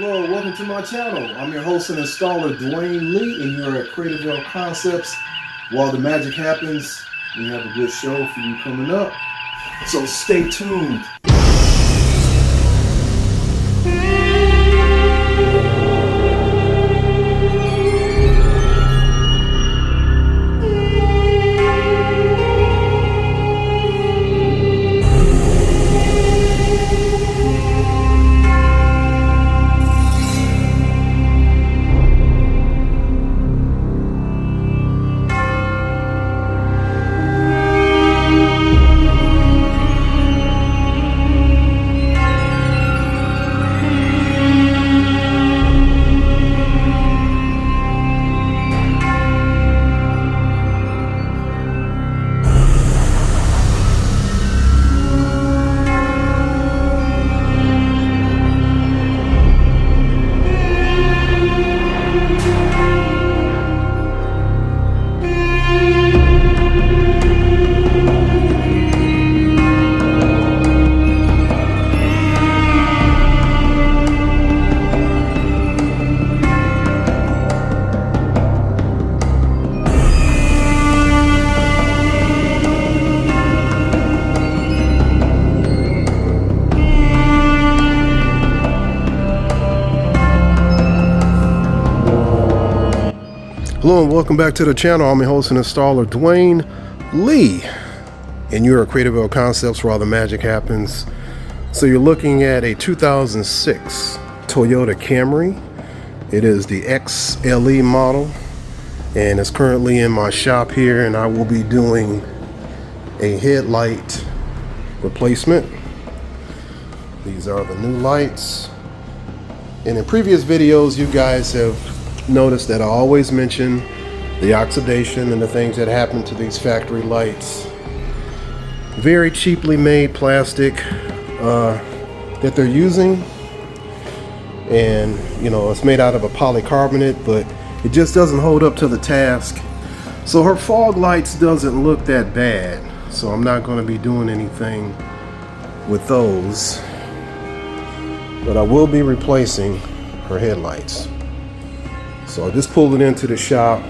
Hello, welcome to my channel. I'm your host and installer, Dwayne Lee, and you're at Creative Concepts. While the magic happens, we have a good show for you coming up, so stay tuned. Hello and welcome back to the channel. I'm your host and installer, Dwayne Lee, and you're at Creative Concepts where all the magic happens. So you're looking at a 2006 Toyota Camry. It is the XLE model, and it's currently in my shop here, and I will be doing a headlight replacement. These are the new lights, and in previous videos you guys have notice that I always mention the oxidation and the things that happen to these factory lights. Very cheaply made plastic that they're using, and you know, it's made out of a polycarbonate, but it just doesn't hold up to the task. So her fog lights doesn't look that bad, so I'm not going to be doing anything with those, but I will be replacing her headlights. So I just pulled it into the shop,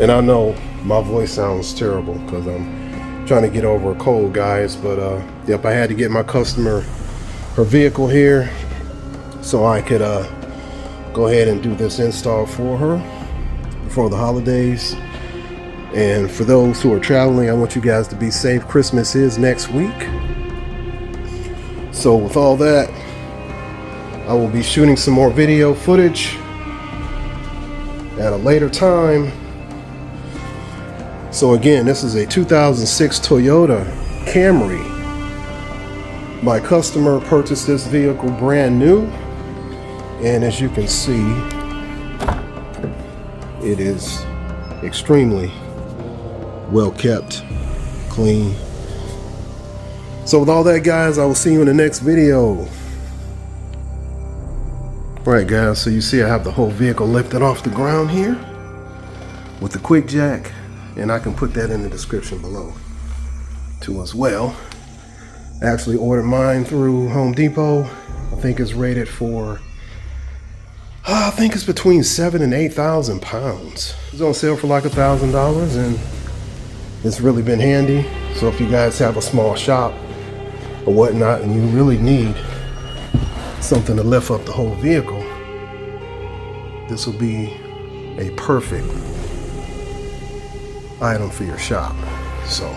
and I know my voice sounds terrible because I'm trying to get over a cold, guys, but yep, I had to get my customer her vehicle here so I could go ahead and do this install for her before the holidays. And for those who are traveling, I want you guys to be safe. Christmas is next week, so with all that, I will be shooting some more video footage at a later time. So again, this is a 2006 Toyota Camry. My customer purchased this vehicle brand new, and as you can see, it is extremely well kept, clean. So with all that, guys, I will see you in the next video. Alright guys, so you see I have the whole vehicle lifted off the ground here with the quick jack, and I can put that in the description below too as well. I actually ordered mine through Home Depot. I think it's rated for, I think it's between 7,000 and 8,000 pounds. It's on sale for like $1,000, and it's really been handy. So if you guys have a small shop or whatnot and you really need something to lift up the whole vehicle, this will be a perfect item for your shop. So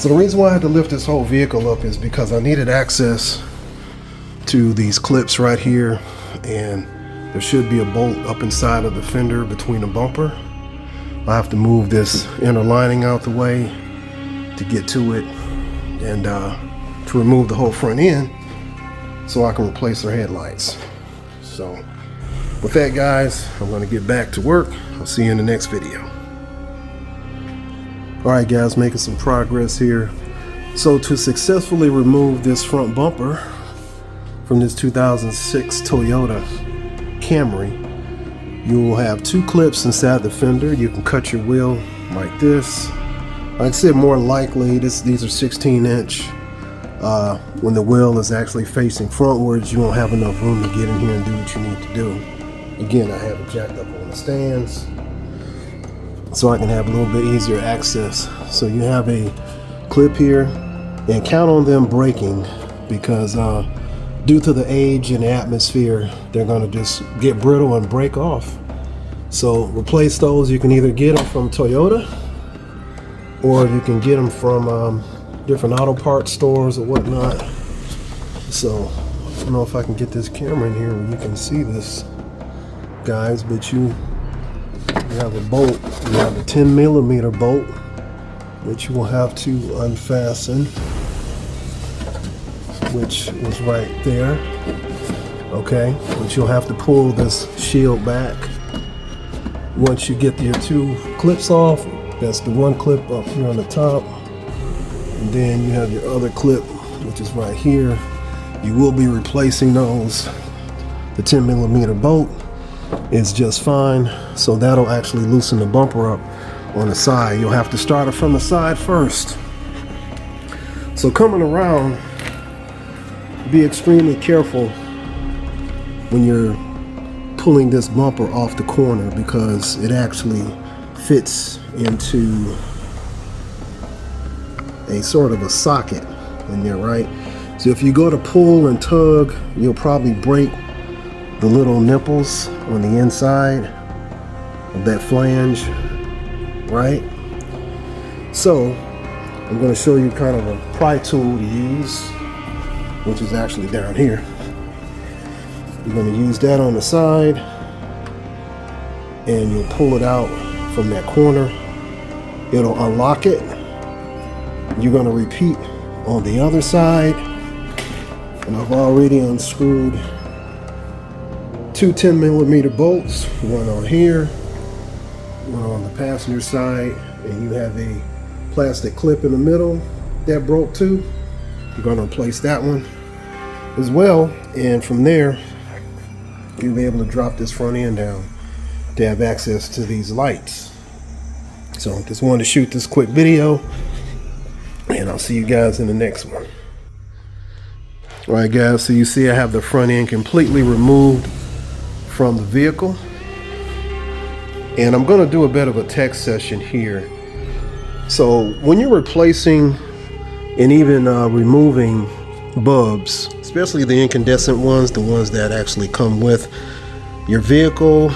the reason why I had to lift this whole vehicle up is because I needed access to these clips right here, and there should be a bolt up inside of the fender between the bumper. I have to move this inner lining out the way to get to it, and to remove the whole front end so I can replace their headlights. So with that, guys, I'm going to get back to work. I'll see you in the next video. Alright guys, making some progress here. So to successfully remove this front bumper from this 2006 Toyota Camry, you will have two clips inside the fender. You can cut your wheel like this. Like I said, more likely these are 16-inch when the wheel is actually facing frontwards, you won't have enough room to get in here and do what you need to do. Again, I have it jacked up on the stands so I can have a little bit easier access. So you have a clip here, and count on them breaking, because due to the age and the atmosphere, they're going to just get brittle and break off. So replace those. You can either get them from Toyota, or you can get them from different auto parts stores or whatnot. So I don't know if I can get this camera in here where you can see this, guys, but you have a bolt. You have a 10mm bolt, which you will have to unfasten, which was right there. Okay, but you'll have to pull this shield back. Once you get your two clips off, that's the one clip up here on the top, and then you have your other clip, which is right here. You will be replacing those. The 10mm bolt is just fine, so that'll actually loosen the bumper up on the side. You'll have to start it from the side first. So coming around, be extremely careful when you're pulling this bumper off the corner, because it actually fits into a sort of a socket in there, right? So if you go to pull and tug, you'll probably break the little nipples on the inside of that flange, right? So I'm going to show you kind of a pry tool to use, which is actually down here. You're going to use that on the side, and you'll pull it out from that corner. It'll unlock it. You're going to repeat on the other side, and I've already unscrewed two 10mm bolts, one on here, one on the passenger side, and you have a plastic clip in the middle that broke too. You're going to replace that one as well, and from there you'll be able to drop this front end down to have access to these lights. So just wanted to shoot this quick video, and I'll see you guys in the next one. All right, guys, so you see I have the front end completely removed from the vehicle, and I'm going to do a bit of a tech session here. So when you're replacing and even removing bulbs, especially the incandescent ones, the ones that actually come with your vehicle,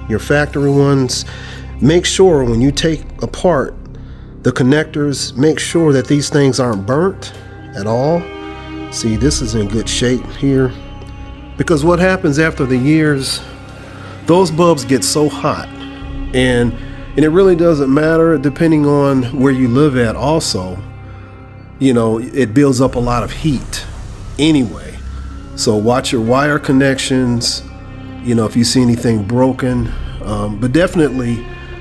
your factory ones, make sure when you take apart the connectors, make sure that these things aren't burnt at all. See, this is in good shape here, because what happens after the years, those bulbs get so hot, and it really doesn't matter depending on where you live at also. You know, it builds up a lot of heat anyway. So watch your wire connections, you know, if you see anything broken, but definitely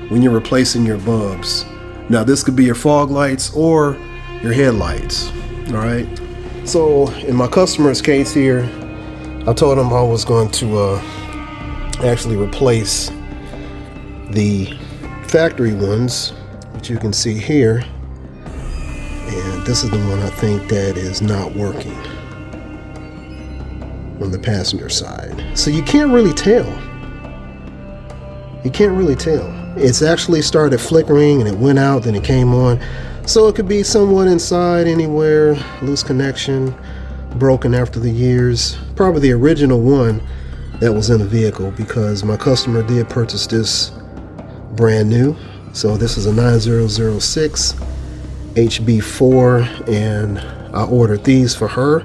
when you're replacing your bulbs. Now this could be your fog lights or your headlights, all right? So in my customer's case here, I told him I was going to actually replace the factory ones, which you can see here. And this is the one I think that is not working on the passenger side. So you can't really tell. You can't really tell. It's actually started flickering and it went out, then it came on. So it could be someone inside anywhere, loose connection, broken after the years. Probably the original one that was in the vehicle, because my customer did purchase this brand new. So this is a 9006 HB4, and I ordered these for her,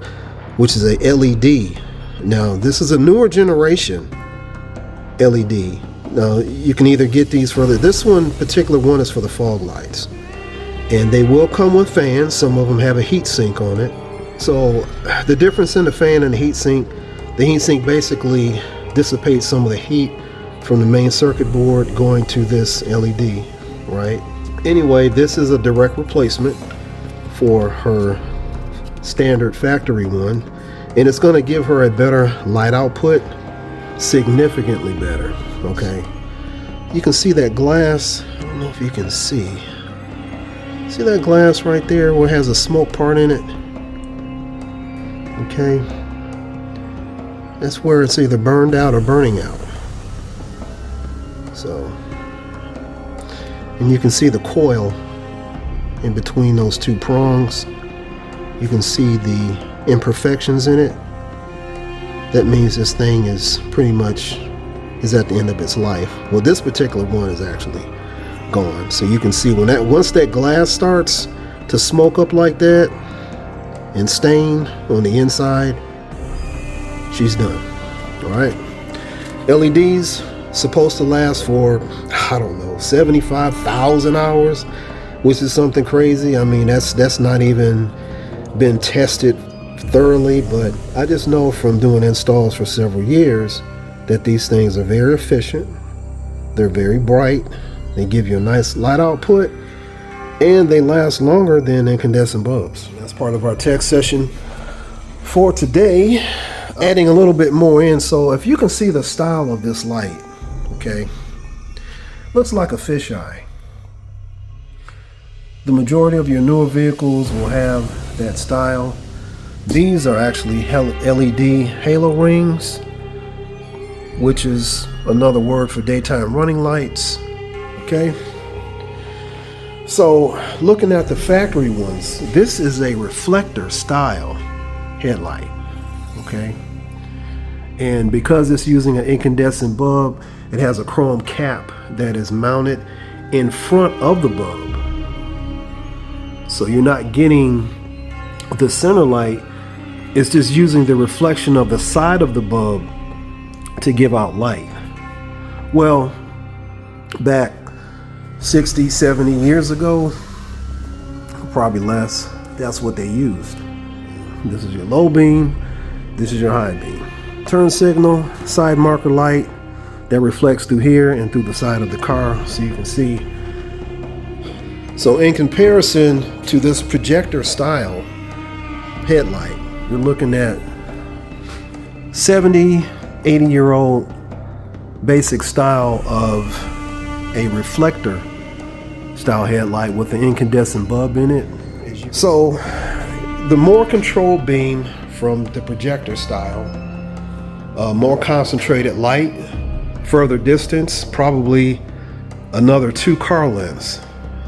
which is a LED. Now this is a newer generation LED. Now you can either get these for this one particular one is for the fog lights, and they will come with fans. Some of them have a heat sink on it. So the difference in the fan and the heat sink basically dissipates some of the heat from the main circuit board going to this LED, right? Anyway, this is a direct replacement for her standard factory one, and it's going to give her a better light output, significantly better. Okay, you can see that glass. I don't know if you can see that glass right there where it has a smoke part in it. Okay, that's where it's either burned out or burning out. So, and you can see the coil in between those two prongs. You can see the imperfections in it. That means this thing is pretty much is at the end of its life. Well, this particular one is actually gone. So you can see once that glass starts to smoke up like that and stain on the inside, she's done. All right, LEDs supposed to last for, I don't know, 75,000 hours, which is something crazy. I mean, that's not even been tested thoroughly, but I just know from doing installs for several years that these things are very efficient. They're very bright. They give you a nice light output, and they last longer than incandescent bulbs. That's part of our tech session for today. Adding a little bit more in, so if you can see the style of this light, okay, looks like a fisheye. The majority of your newer vehicles will have that style. These are actually LED halo rings, which is another word for daytime running lights. Okay, so looking at the factory ones, this is a reflector style headlight. Okay, and because it's using an incandescent bulb, it has a chrome cap that is mounted in front of the bulb, so you're not getting the center light. It's just using the reflection of the side of the bulb to give out light. Well, back 60, 70 years ago, probably less, that's what they used. This is your low beam, this is your high beam. Turn signal, side marker light that reflects through here and through the side of the car, so you can see. So in comparison to this projector style headlight, you're looking at 70, 80-year-old basic style of a reflector style headlight with an incandescent bulb in it. So the more controlled beam from the projector style, more concentrated light, further distance, probably another 2 car lengths.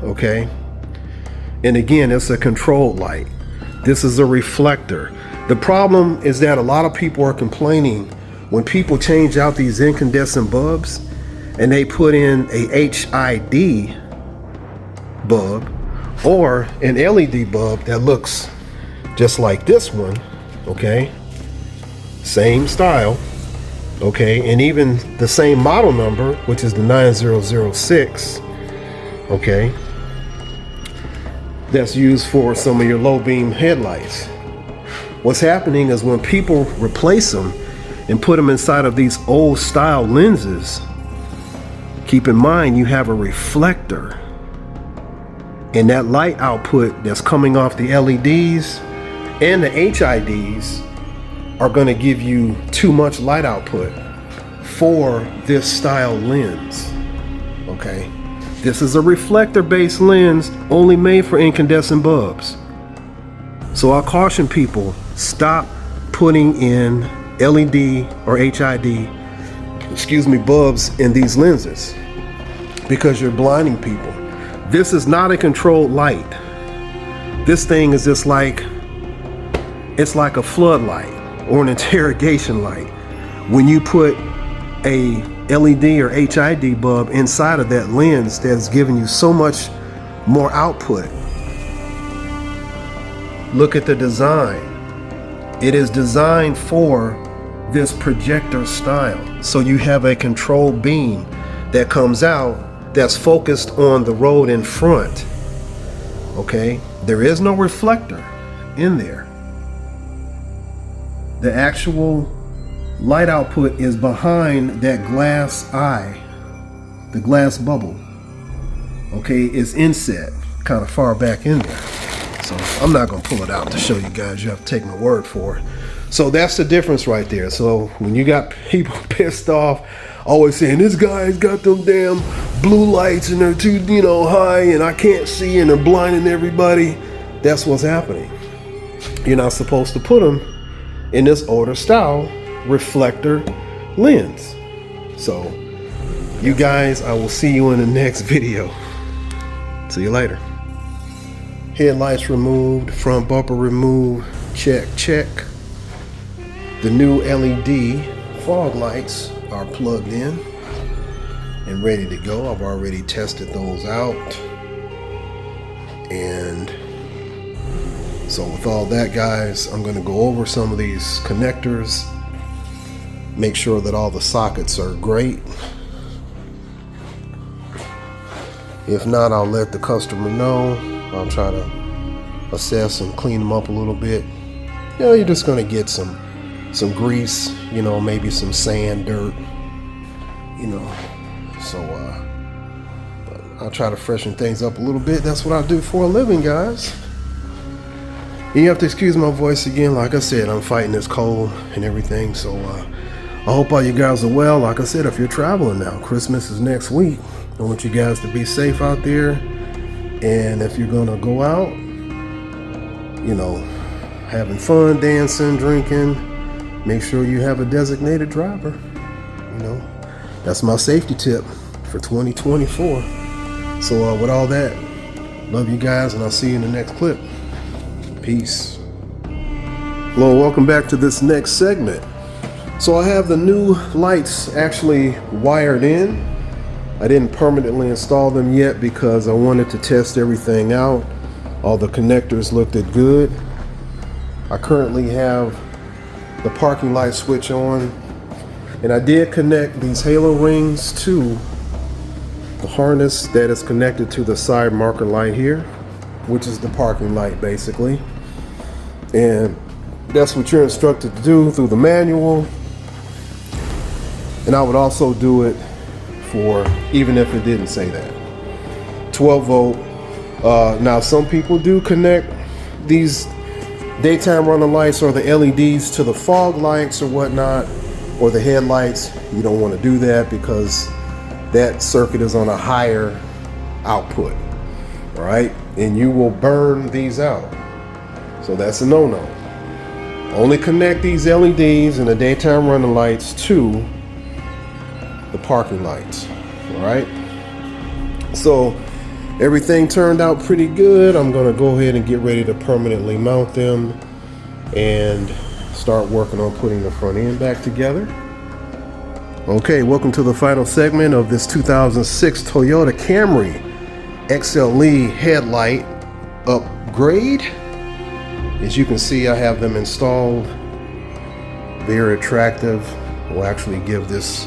Okay, and again, it's a controlled light. This is a reflector. The problem is that a lot of people are complaining when people change out these incandescent bulbs and they put in a HID bulb or an LED bulb that looks just like this one. Okay, same style. Okay, and even the same model number, which is the 9006. Okay, that's used for some of your low beam headlights. What's happening is when people replace them and put them inside of these old style lenses, keep in mind you have a reflector, and that light output that's coming off the LEDs and the HIDs are going to give you too much light output for this style lens. Okay, this is a reflector based lens only made for incandescent bulbs. So I caution people, stop putting in LED or HID, bulbs in these lenses, because you're blinding people. This is not a controlled light. This thing is just like, it's like a floodlight or an interrogation light. When you put a LED or HID bulb inside of that lens that's giving you so much more output. Look at the design. It is designed for this projector style. So you have a controlled beam that comes out that's focused on the road in front. Okay, there is no reflector in there. The actual light output is behind that glass eye, the glass bubble. Okay, it's inset kind of far back in there. So I'm not going to pull it out to show you guys. You have to take my word for it. So that's the difference right there. So when you got people pissed off, always saying this guy's got them damn blue lights and they're too, high and I can't see and they're blinding everybody. That's what's happening. You're not supposed to put them in this older style reflector lens. So you guys, I will see you in the next video. See you later. Headlights removed, front bumper removed, check, check. The new LED fog lights are plugged in and ready to go. I've already tested those out. And so with all that, guys, I'm going to go over some of these connectors, make sure that all the sockets are great. If not, I'll let the customer know. I'll try to assess and clean them up a little bit. You know, you're just going to get some grease, you know, maybe some sand, dirt, you know. So but I'll try to freshen things up a little bit. That's what I do for a living, guys. And you have to excuse my voice again. Like I said, I'm fighting this cold and everything. So I hope all you guys are well. Like I said, if you're traveling now, Christmas is next week. I want you guys to be safe out there. And if you're gonna go out, you know, having fun, dancing, drinking, make sure you have a designated driver. You know, that's my safety tip for 2024. So with all that, love you guys, and I'll see you in the next clip. Peace. Hello, welcome back to this next segment. So I have the new lights actually wired in. I didn't permanently install them yet because I wanted to test everything out. All the connectors looked good. I currently have the parking light switch on, and I did connect these halo rings to the harness that is connected to the side marker light here, which is the parking light basically. And that's what you're instructed to do through the manual. And I would also do it for, even if it didn't say that, 12 volt. Now some people do connect these daytime running lights or the LEDs to the fog lights or whatnot, or the headlights. You don't want to do that because that circuit is on a higher output, all right? And you will burn these out. So that's a no-no. Only connect these LEDs and the daytime running lights to the parking lights, all right? So everything turned out pretty good. I'm gonna go ahead and get ready to permanently mount them and start working on putting the front end back together. Okay, welcome to the final segment of this 2006 Toyota Camry XLE headlight upgrade. As you can see, I have them installed. Very attractive. Will actually give this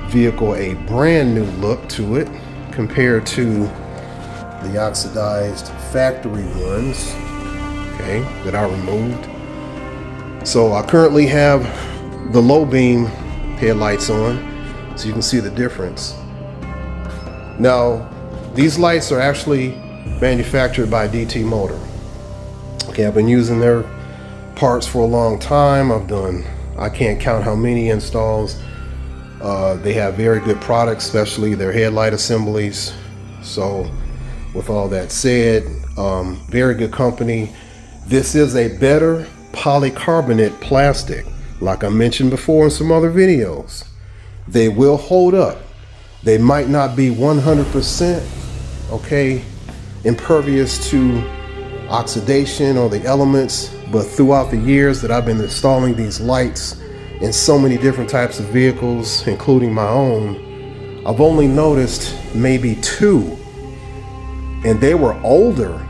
vehicle a brand new look to it compared to the oxidized factory ones, okay, that I removed. So I currently have the low beam headlights on, so you can see the difference. Now, these lights are actually manufactured by DT Motor. Okay, I've been using their parts for a long time. I've done, I can't count how many installs. They have very good products, especially their headlight assemblies. So with all that said, very good company. This is a better polycarbonate plastic. Like I mentioned before in some other videos, they will hold up. They might not be 100%, okay, impervious to oxidation or the elements, but throughout the years that I've been installing these lights in so many different types of vehicles, including my own, I've only noticed maybe 2, and they were older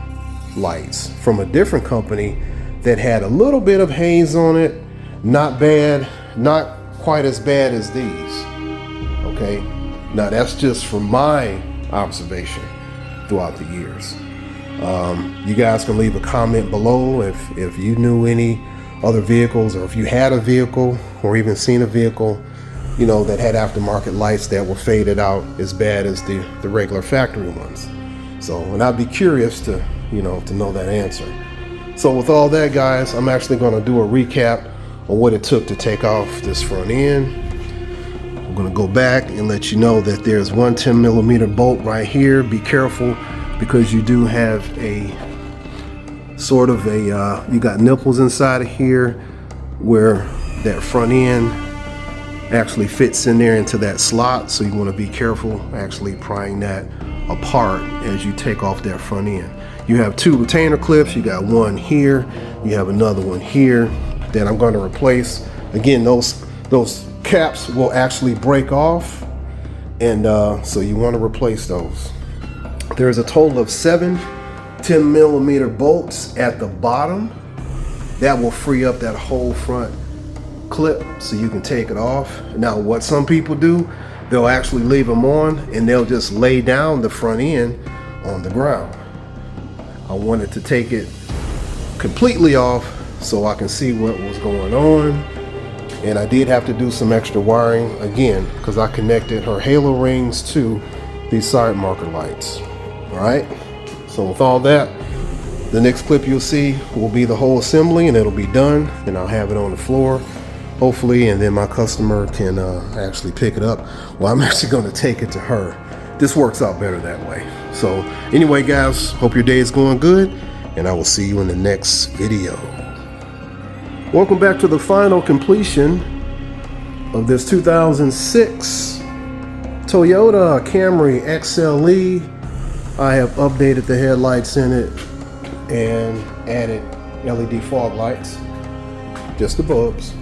lights from a different company that had a little bit of haze on it. Not bad, not quite as bad as these, okay? Now that's just from my observation throughout the years. You guys can leave a comment below if you knew any other vehicles, or if you had a vehicle or even seen a vehicle, you know, that had aftermarket lights that were faded out as bad as the regular factory ones. So, and I'd be curious to, you know, to know that answer. So with all that, guys, I'm actually going to do a recap on what it took to take off this front end. I'm going to go back and let you know that there's one 10mm bolt right here. Be careful, because you do have a sort of a, you got nipples inside of here. where that front end actually fits in there into that slot. So you want to be careful actually prying that apart as you take off that front end. You have two retainer clips. You got one here, you have another one here that I'm going to replace. Again, those caps will actually break off, and so you want to replace those. There's a total of 7 10mm bolts at the bottom. That will free up that whole front clip so you can take it off. Now what some people do, they'll actually leave them on and they'll just lay down the front end on the ground. I wanted to take it completely off so I can see what was going on, and I did have to do some extra wiring again because I connected her halo rings to these side marker lights. All right, so with all that, the next clip you'll see will be the whole assembly, and it'll be done, and I'll have it on the floor hopefully, and then my customer can actually pick it up. Well, I'm actually going to take it to her. This works out better that way. So anyway guys, hope your day is going good, and I will see you in the next video. Welcome back to the final completion of this 2006 Toyota Camry XLE. I have updated the headlights in it and added LED fog lights, just the bulbs,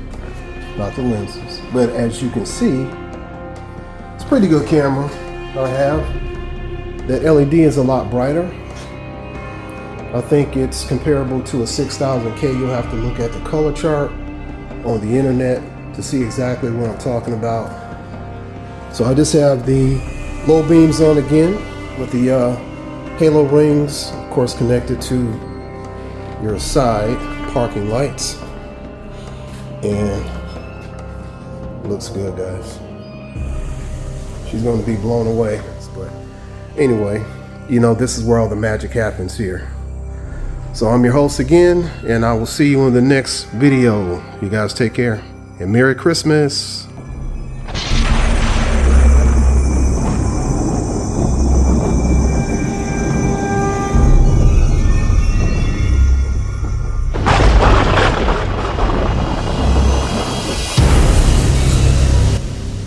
not the lenses. But as you can see, it's a pretty good camera I have. The LED is a lot brighter. I think it's comparable to a 6000K. You'll have to look at the color chart on the internet to see exactly what I'm talking about. So I just have the low beams on again with the halo rings, of course, connected to your side parking lights, and looks good, guys. She's going to be blown away. But anyway, you know, this is where all the magic happens here. So I'm your host again, and I will see you in the next video. You guys take care, and Merry Christmas.